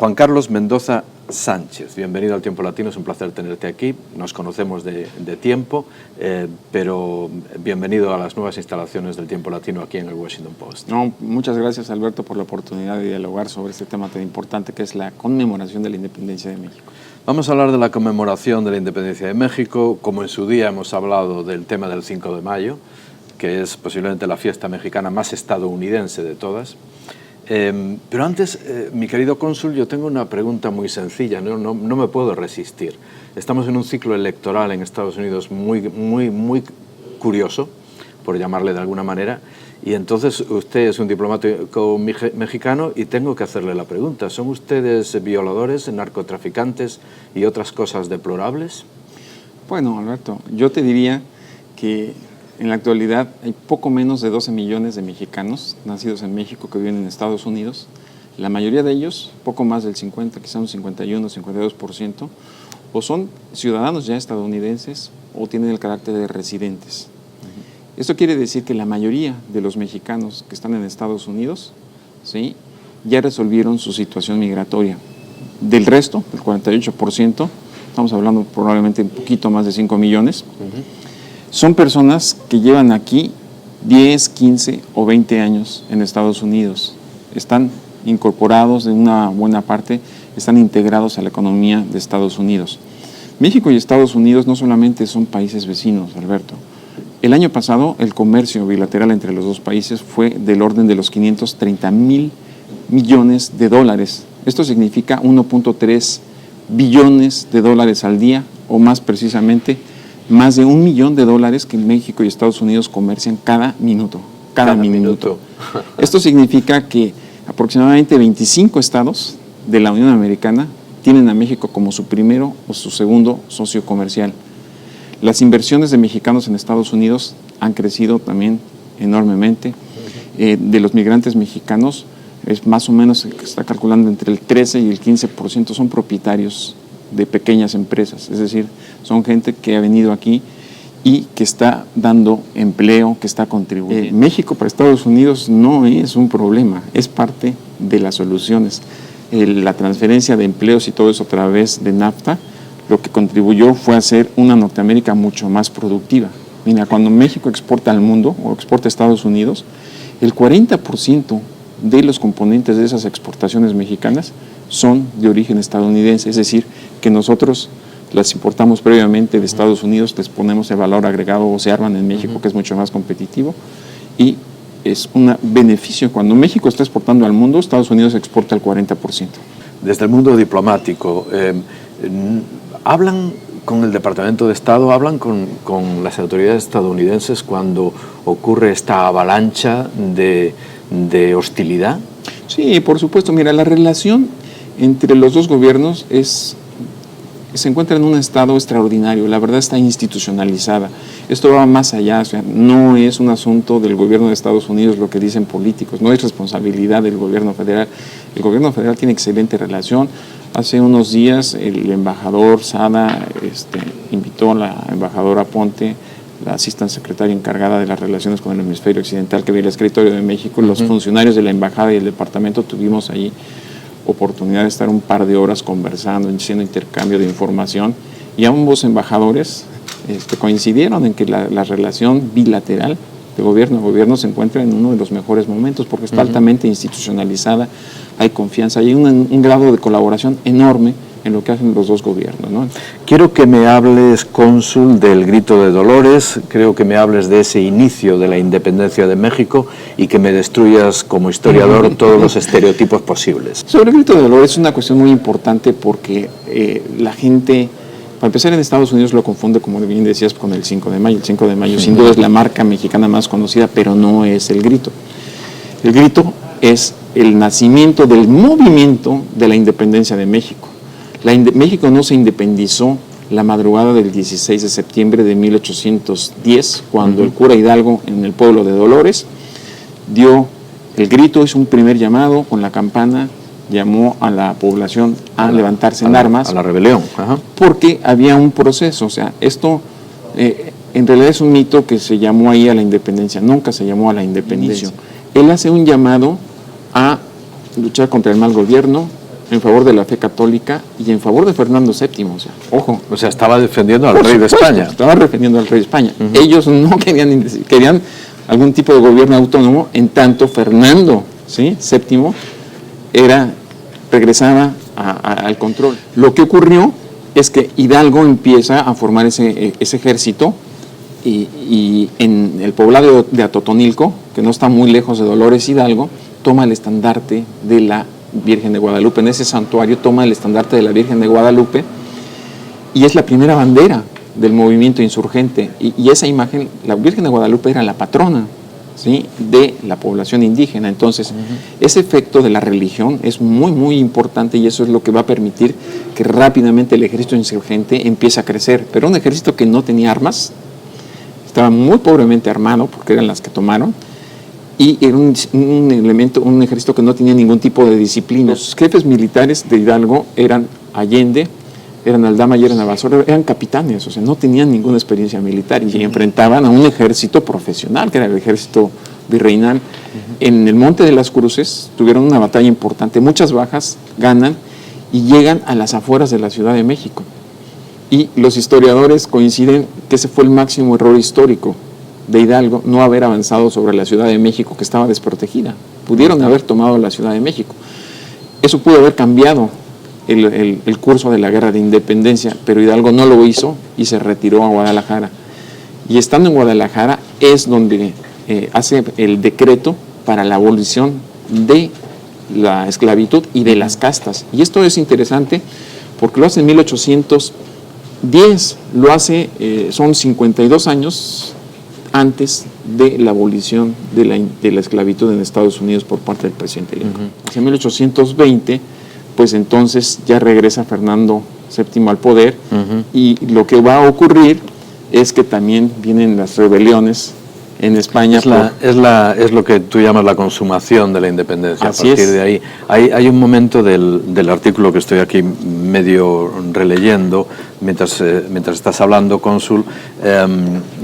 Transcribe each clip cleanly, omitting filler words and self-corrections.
Juan Carlos Mendoza Sánchez, bienvenido al Tiempo Latino, es un placer tenerte aquí. Nos conocemos de tiempo, pero bienvenido a las nuevas instalaciones del Tiempo Latino aquí en el Washington Post. No, muchas gracias, Alberto, por la oportunidad de dialogar sobre este tema tan importante que es la conmemoración de la independencia de México. Vamos a hablar de la conmemoración de la independencia de México, como en su día hemos hablado del tema del 5 de mayo, que es posiblemente la fiesta mexicana más estadounidense de todas. Pero antes, mi querido cónsul, yo tengo una pregunta muy sencilla, no me puedo resistir. Estamos en un ciclo electoral en Estados Unidos muy curioso, por llamarle de alguna manera, y entonces usted es un diplomático mexicano y tengo que hacerle la pregunta. ¿Son ustedes violadores, narcotraficantes y otras cosas deplorables? Bueno, Alberto, yo te diría que en la actualidad hay poco menos de 12 millones de mexicanos nacidos en México que viven en Estados Unidos. La mayoría de ellos, poco más del 50, quizá un 51, 52%, o son ciudadanos ya estadounidenses o tienen el carácter de residentes. Esto quiere decir que la mayoría de los mexicanos que están en Estados Unidos, ¿sí?, ya resolvieron su situación migratoria. Del resto, el 48%, estamos hablando probablemente un poquito más de 5 millones, son personas que llevan aquí 10, 15 o 20 años en Estados Unidos. Están incorporados de una buena parte, están integrados a la economía de Estados Unidos. México y Estados Unidos no solamente son países vecinos, Alberto. El año pasado el comercio bilateral entre los dos países fue del orden de los 530,000 millones de dólares. Esto significa 1.3 billones de dólares al día, o más precisamente, más de $1 millón que México y Estados Unidos comercian cada minuto. Cada minuto. Esto significa que aproximadamente 25 estados de la Unión Americana tienen a México como su primero o su segundo socio comercial. Las inversiones de mexicanos en Estados Unidos han crecido también enormemente. De los migrantes mexicanos, es más o menos, se está calculando entre el 13 y el 15% son propietarios de pequeñas empresas, es decir, son gente que ha venido aquí y que está dando empleo, que está contribuyendo. México para Estados Unidos no es un problema, es parte de las soluciones. La transferencia de empleos y todo eso a través de NAFTA, lo que contribuyó fue hacer una Norteamérica mucho más productiva. Mira, cuando México exporta al mundo o exporta a Estados Unidos, el 40% de los componentes de esas exportaciones mexicanas son de origen estadounidense, es decir, que nosotros las importamos previamente de Estados Unidos, les ponemos el valor agregado o se arman en México, que es mucho más competitivo, y es un beneficio. Cuando México está exportando al mundo, Estados Unidos exporta el 40%. Desde el mundo diplomático, ¿hablan con el Departamento de Estado, hablan con las autoridades estadounidenses cuando ocurre esta avalancha de hostilidad? Sí, por supuesto. Mira, la relación entre los dos gobiernos se encuentra en un estado extraordinario, la verdad está institucionalizada. Esto va más allá, o sea, no es un asunto del gobierno de Estados Unidos lo que dicen políticos, no es responsabilidad del gobierno federal. El gobierno federal tiene excelente relación. Hace unos días el embajador Sada invitó a la embajadora Ponte, la asistente secretaria encargada de las relaciones con el hemisferio occidental, que ve el escritorio de México. Los funcionarios de la embajada y el departamento tuvimos ahí oportunidad de estar un par de horas conversando, haciendo intercambio de información, y ambos embajadores coincidieron en que la relación bilateral de gobierno a gobierno se encuentra en uno de los mejores momentos porque está altamente institucionalizada, hay confianza, hay un grado de colaboración enorme en lo que hacen los dos gobiernos, ¿no? Quiero que me hables, cónsul, del Grito de Dolores, creo que me hables de ese inicio de la independencia de México y que me destruyas como historiador todos los estereotipos posibles. Sobre el Grito de Dolores es una cuestión muy importante porque la gente, para empezar, en Estados Unidos lo confunde, como bien decías, con el 5 de mayo. El 5 de mayo sin duda es la marca mexicana más conocida, pero no es el grito. El grito es el nacimiento del movimiento de la independencia de México. México no se independizó la madrugada del 16 de septiembre de 1810, cuando el cura Hidalgo, en el pueblo de Dolores, dio el grito, es un primer llamado con la campana, llamó a la población a levantarse en armas. A la rebelión. Porque había un proceso, o sea, esto en realidad es un mito que se llamó ahí a la independencia, nunca se llamó a la independencia. Él hace un llamado a luchar contra el mal gobierno, en favor de la fe católica y en favor de Fernando VII. O sea, ojo. O sea, estaba defendiendo al rey de España. Estaba defendiendo al rey de España. Ellos no querían algún tipo de gobierno autónomo, en tanto Fernando, ¿sí?, VII regresaba al control. Lo que ocurrió es que Hidalgo empieza a formar ese ejército y en el poblado de Atotonilco, que no está muy lejos de Dolores Hidalgo, toma el estandarte de la Virgen de Guadalupe. En ese santuario toma el estandarte de la Virgen de Guadalupe y es la primera bandera del movimiento insurgente. Y esa imagen, la Virgen de Guadalupe era la patrona, ¿sí?, de la población indígena. Entonces, ese efecto de la religión es muy, muy importante y eso es lo que va a permitir que rápidamente el ejército insurgente empiece a crecer. Pero un ejército que no tenía armas, estaba muy pobremente armado porque eran las que tomaron, y era un ejército que no tenía ningún tipo de disciplina. Los jefes militares de Hidalgo eran Allende, eran Aldama y eran Navasoro, eran capitanes, o sea, no tenían ninguna experiencia militar y enfrentaban a un ejército profesional, que era el ejército virreinal. En el Monte de las Cruces tuvieron una batalla importante, muchas bajas, ganan y llegan a las afueras de la Ciudad de México. Y los historiadores coinciden que ese fue el máximo error histórico de Hidalgo, no haber avanzado sobre la Ciudad de México, que estaba desprotegida. Pudieron haber tomado la Ciudad de México. Eso pudo haber cambiado el curso de la Guerra de Independencia, pero Hidalgo no lo hizo y se retiró a Guadalajara. Y estando en Guadalajara es donde hace el decreto para la abolición de la esclavitud y de las castas. Y esto es interesante porque lo hace en 1810, lo hace, son 52 años antes de la abolición de la esclavitud en Estados Unidos por parte del presidente Lincoln. Hacia 1820, pues entonces ya regresa Fernando VII al poder y lo que va a ocurrir es que también vienen las rebeliones en España. Es lo que tú llamas la consumación de la independencia. Así a partir es. de ahí hay un momento del artículo que estoy aquí medio releyendo mientras estás hablando, cónsul,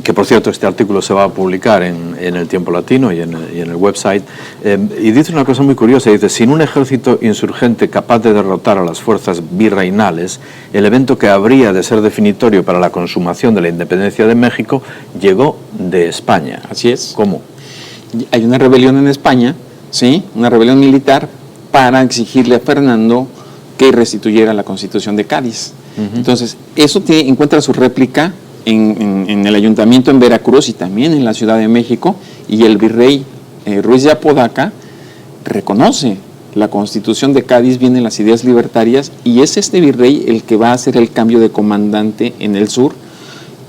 que por cierto este artículo se va a publicar en el Tiempo Latino y en el website, y dice una cosa muy curiosa, dice: sin un ejército insurgente capaz de derrotar a las fuerzas virreinales, el evento que habría de ser definitorio para la consumación de la independencia de México llegó de España. Así es. ¿Cómo? Hay una rebelión en España, ¿sí?, una rebelión militar para exigirle a Fernando que restituyera la Constitución de Cádiz. Entonces, eso encuentra su réplica en el ayuntamiento en Veracruz y también en la Ciudad de México, y el virrey Ruiz de Apodaca reconoce la Constitución de Cádiz, vienen las ideas libertarias, y es este virrey el que va a hacer el cambio de comandante en el sur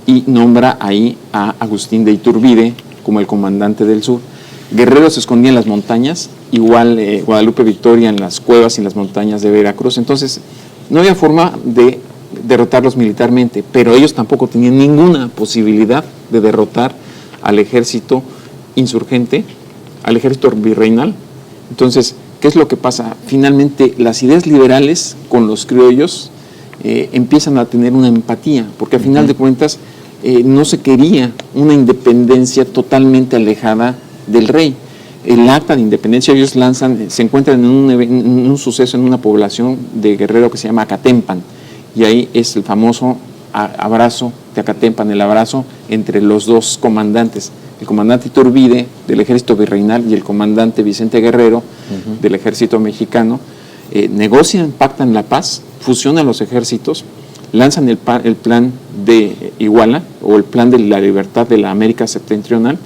y nombra ahí a Agustín de Iturbide como el comandante del sur. Guerrero se escondía en las montañas, igual Guadalupe Victoria en las cuevas y en las montañas de Veracruz. Entonces, no había forma de derrotarlos militarmente, pero ellos tampoco tenían ninguna posibilidad de derrotar al ejército insurgente, al ejército virreinal. Entonces, ¿qué es lo que pasa? Finalmente, las ideas liberales con los criollos empiezan a tener una empatía, porque al final de cuentas no se quería una independencia totalmente alejada del rey. El acta de independencia ellos lanzan, se encuentran en un suceso en una población de Guerrero que se llama Acatempan, y ahí es el famoso abrazo de Acatempan, el abrazo entre los dos comandantes, el comandante Iturbide del ejército virreinal y el comandante Vicente Guerrero del ejército mexicano. Negocian, pactan la paz, fusionan los ejércitos, lanzan el plan de Iguala o el plan de la libertad de la América septentrional,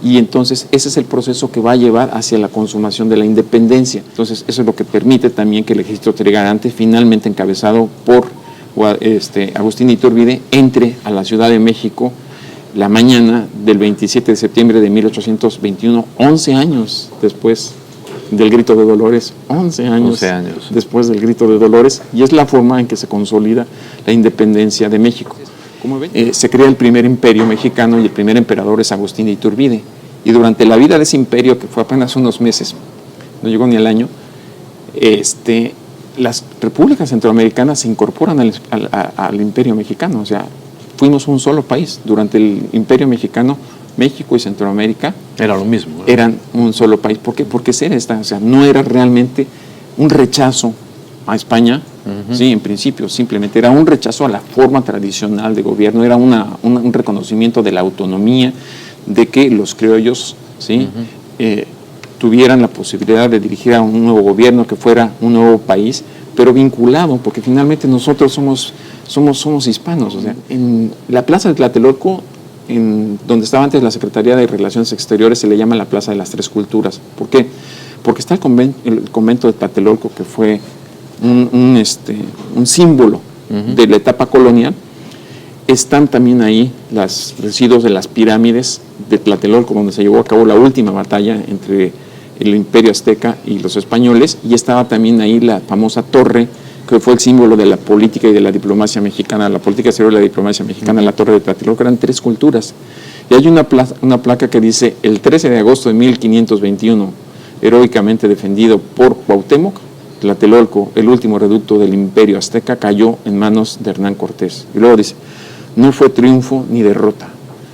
y entonces ese es el proceso que va a llevar hacia la consumación de la independencia. Entonces eso es lo que permite también que el ejército trigarante, finalmente encabezado por Agustín Iturbide, entre a la Ciudad de México la mañana del 27 de septiembre de 1821, 11 años después del Grito de Dolores, 11 años después del Grito de Dolores, y es la forma en que se consolida la independencia de México. ¿Cómo ven? Se crea el primer imperio mexicano y el primer emperador es Agustín de Iturbide, y durante la vida de ese imperio, que fue apenas unos meses, no llegó ni al año, las repúblicas centroamericanas se incorporan al imperio mexicano. O sea, fuimos un solo país. Durante el imperio mexicano, México y Centroamérica era lo mismo, ¿no? Eran un solo país. ¿Por qué? Porque o sea, no era realmente un rechazo a España, sí, en principio, simplemente era un rechazo a la forma tradicional de gobierno, era un reconocimiento de la autonomía, de que los criollos, ¿sí? Tuvieran la posibilidad de dirigir a un nuevo gobierno, que fuera un nuevo país, pero vinculado, porque finalmente nosotros somos hispanos. O sea, en la Plaza de Tlatelolco, donde estaba antes la Secretaría de Relaciones Exteriores, se le llama la Plaza de las Tres Culturas. ¿Por qué? Porque está el convento de Tlatelolco, que fue un símbolo de la etapa colonial. Están también ahí los residuos de las pirámides de Tlatelolco, donde se llevó a cabo la última batalla entre el Imperio Azteca y los españoles, y estaba también ahí la famosa torre, que fue el símbolo de la política y de la diplomacia mexicana, la política exterior de la diplomacia mexicana, la torre de Tlatelolco. Eran tres culturas. Y hay una placa que dice: el 13 de agosto de 1521, heroicamente defendido por Cuauhtémoc, Tlatelolco, el último reducto del Imperio Azteca, cayó en manos de Hernán Cortés. Y luego dice: no fue triunfo ni derrota,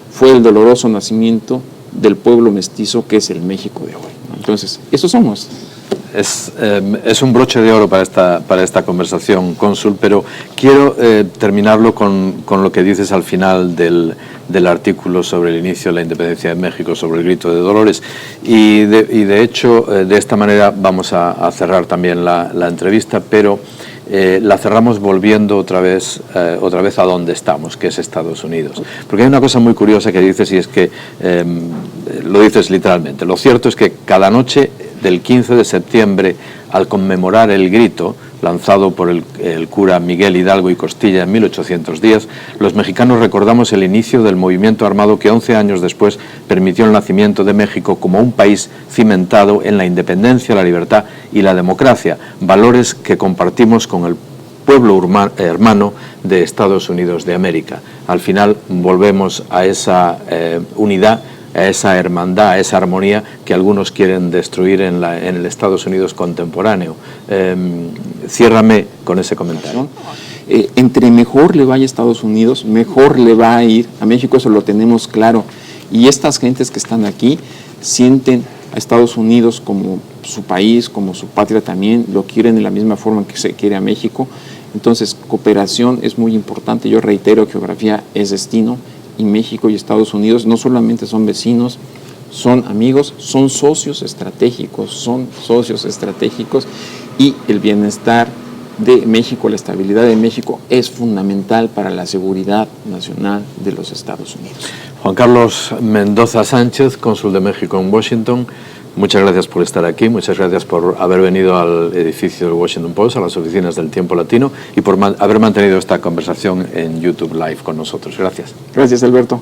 fue el doloroso nacimiento del pueblo mestizo que es el México de hoy. Entonces, eso somos. Es un broche de oro para esta conversación, cónsul, pero quiero terminarlo con lo que dices al final del artículo sobre el inicio de la independencia de México, sobre el grito de Dolores. Y de hecho, de esta manera vamos a cerrar también la entrevista, pero la cerramos volviendo otra vez a donde estamos, que es Estados Unidos. Porque hay una cosa muy curiosa que dices, y es que lo dices literalmente. Lo cierto es que cada noche del 15 de septiembre, al conmemorar el grito lanzado por el cura Miguel Hidalgo y Costilla en 1810, los mexicanos recordamos el inicio del movimiento armado que 11 años después permitió el nacimiento de México como un país cimentado en la independencia, la libertad y la democracia, valores que compartimos con el pueblo hermano de Estados Unidos de América. Al final volvemos a esa unidad, a esa hermandad, a esa armonía que algunos quieren destruir en el Estados Unidos contemporáneo. Ciérrame con ese comentario. Entre mejor le vaya a Estados Unidos, mejor le va a ir a México, eso lo tenemos claro. Y estas gentes que están aquí sienten a Estados Unidos como su país, como su patria también, lo quieren de la misma forma que se quiere a México. Entonces, cooperación es muy importante. Yo reitero, geografía es destino, y México y Estados Unidos no solamente son vecinos, son amigos, son socios estratégicos, y el bienestar de México, la estabilidad de México es fundamental para la seguridad nacional de los Estados Unidos. Juan Carlos Mendoza Sánchez, cónsul de México en Washington, muchas gracias por estar aquí, muchas gracias por haber venido al edificio del Washington Post, a las oficinas del Tiempo Latino, y por haber mantenido esta conversación en YouTube Live con nosotros. Gracias. Gracias, Alberto.